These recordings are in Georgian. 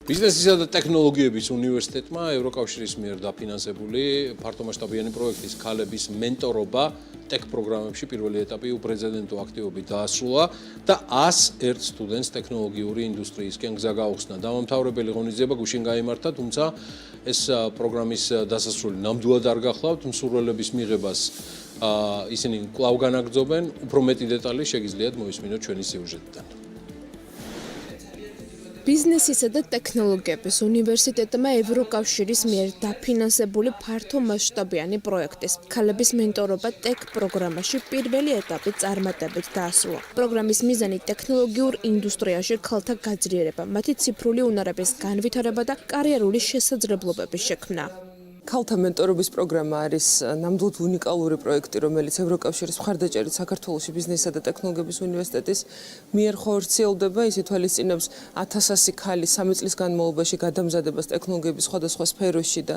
ბიზნესისა და ტექნოლოგიების უნივერსიტეტმა ევროკავშირის მიერ დაფინანსებული ფართომასშტაბიანი პროექტის ქალების მენტორობა ტექ პროგრამებში პირველი ეტაპი უპრეცედენტო აქტივობით დაასრულა და 101 სტუდენტს ტექნოლოგიური ინდუსტრიისკენ გზა გაუხსნა. დამამთავრებელი ღონისძიება გუშინ გაიმართა, თუმცა ეს პროგრამის დასასრული ნამდვილად არ გახლავთ, მსურველების მიღებას ისინი კვლავ განაგრძობენ. უფრო მეტი დეტალი შეგიძლიათ მოისმინოთ ჩვენი სიუჟეტიდან. ბიზნესისა და ტექნოლოგიების უნივერსიტეტმა ევროკავშირის მიერ დაფინანსებული ფართომასშტაბიანი პროექტის ქალების მენტორობა ტექ პროგრამაში პირველი ეტაპი წარმატებით დაასრულა. პროგრამის მიზანი ტექნოლოგიურ ინდუსტრიაში ქალთა გაძლიერება, მათი ციფრული უნარების განვითარება და კარიერული შესაძლებლობების შექმნა. ქალთა მენტორობის პროგრამა არის ნამდვილად უნიკალური პროექტი, რომელიც ევროკავშირის მხარდაჭერით საქართველოში ბიზნესისა და ტექნოლოგიების უნივერსიტეტის მიერ ხორციელდება. ის ითვალისწინებს 1100 ქალის 3 წლის განმავლობაში გადამზადებას ტექნოლოგიების სხვადასხვა სფეროში და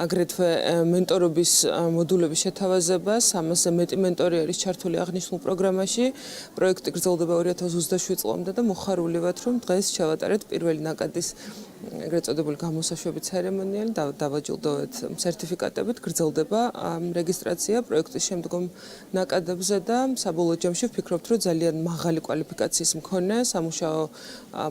აგრეთვე მენტორობის მოდულების შეთავაზებას. 300-ზე მეტი მენტორი არის ჩართული აღნიშნულ პროგრამაში. პროექტი გრძელდება 2027 წლამდე და მოხარული ვართ, რომ დღეს შევატარეთ პირველი ნაკადის ეგრეთ წოდებული გამოსაშვები ცერემონიალი და დავაჯილდოვეთ სერტიფიკატებით. გრძელდება რეგისტრაცია პროექტის შემდგომ ნაკადებზე და საბოლოო ჯამში ვფიქრობთ, რომ ძალიან მაღალი კვალიფიკაციის მქონე სამუშაო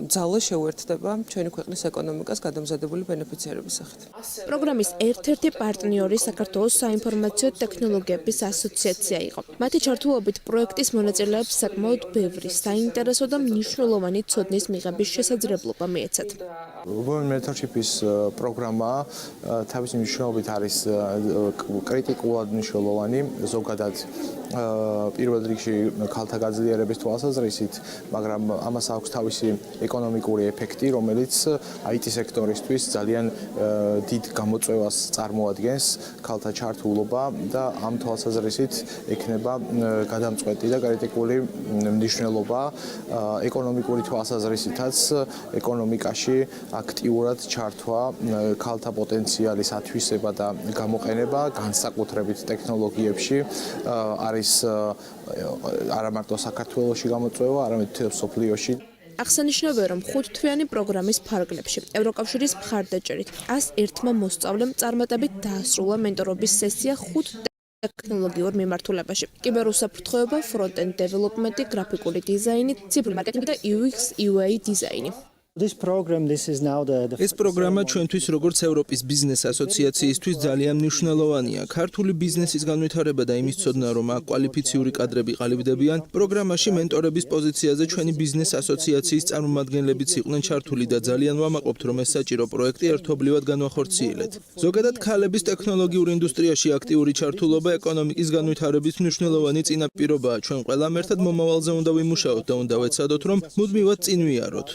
ძალა შეუერთდება ჩვენი ქვეყნის ეკონომიკას გადამზადებული ბენეფიციარების სახით. პროგრამის ერთ-ერთი პარტნიორი საქართველოს საინფორმაციო ტექნოლოგიების ასოციაცია იყო. მათი ჩართულობით პროექტის მონაწილეებს საკმაოდ ბევრი საინტერესო და მნიშვნელოვანი ცოდნის მიღების შესაძლებლობა მიეცათ. Women Mentorship-ის პროგრამა თავისი მნიშვნელობით არის კრიტიკულად მნიშვნელოვანი, ზოგადად პირველ რიგში ქალთა გაძლიერების თვალსაზრისით, მაგრამ ამას აქვს თავისი ეკონომიკური ეფექტი, რომელიც IT სექტორისთვის ძალიან დიდ გამოწვევას წარმოადგენს ქალთა ჩართულობა და ამ თვალსაზრისით ექნება გადამწყვეტი და კრიტიკული მნიშვნელობა ეკონომიკური თვალსაზრისითაც ეკონომიკაში აქტიურად ჩართვა ქალთა პოტენციალის ათვისება და გამოყენება განსაკუთრებით ტექნოლოგიებში არის არა მარტო საქართველოში გამოწვევა, არამედ მთელ მსოფლიოში. აღსანიშნავია, რომ 5-თვიანი პროგრამის ფარგლებში ევროკავშირის მხარდაჭერით 101-მა მოსწავლემ წარმატებით დაასრულა მენტორობის სესია 5 ტექნოლოგიურ მიმართულებაში: კიბერუსაფრთხოება, ფრონტ-ენდ დეველოპმენტი, გრაფიკული დიზაინი, ციფრული მარკეტინგი და UX UI დიზაინი. ეს პროგრამა ჩვენთვის როგორც ევროპის ბიზნეს ასოციაციისთვის ძალიან მნიშვნელოვანია. ქართული ბიზნესის განვითარება და იმის ცოდნა, რომ აქ კვალიფიციური კადრები ყალიბდებიან, პროგრამაში მენტორების პოზიციაზე ჩვენი ბიზნეს ასოციაციის წარმომადგენლებიც იყვნენ ჩართული და ძალიან ვამაყობთ, რომ ეს საჭირო პროექტი ერთობლივად განვახორციელეთ. ზოგადად ქალების ტექნოლოგიურ ინდუსტრიაში აქტიური ჩართულობა ეკონომიკის განვითარების მნიშვნელოვანი წინაპირობაა. ჩვენ ყველამ ერთად მომავალზე უნდა ვიმუშაოთ და უნდა ვეცადოთ, რომ მუდმივად წინ ვიაროთ.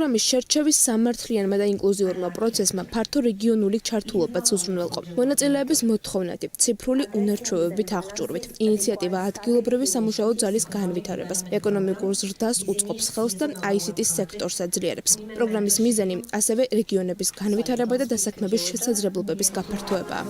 პროგრამის შერჩევის სამართლიანმა და ინკლუზიურმა პროცესმა ფართო რეგიონული ჩართულობაც უზრუნველყო. მონაწილეების მოთხოვნადი ციფრული უნარჩვევებით აღჭურვით, ინიციატივა ადგილობრივი სამუშაო ძალის განვითარებას, ეკონომიკურ ზრდას უწყობს ხელს და ICT სექტორს აძლიერებს. პროგრამის მიზანი ასევე რეგიონების განვითარება და დასაქმების შესაძლებლობების გაფართოებაა.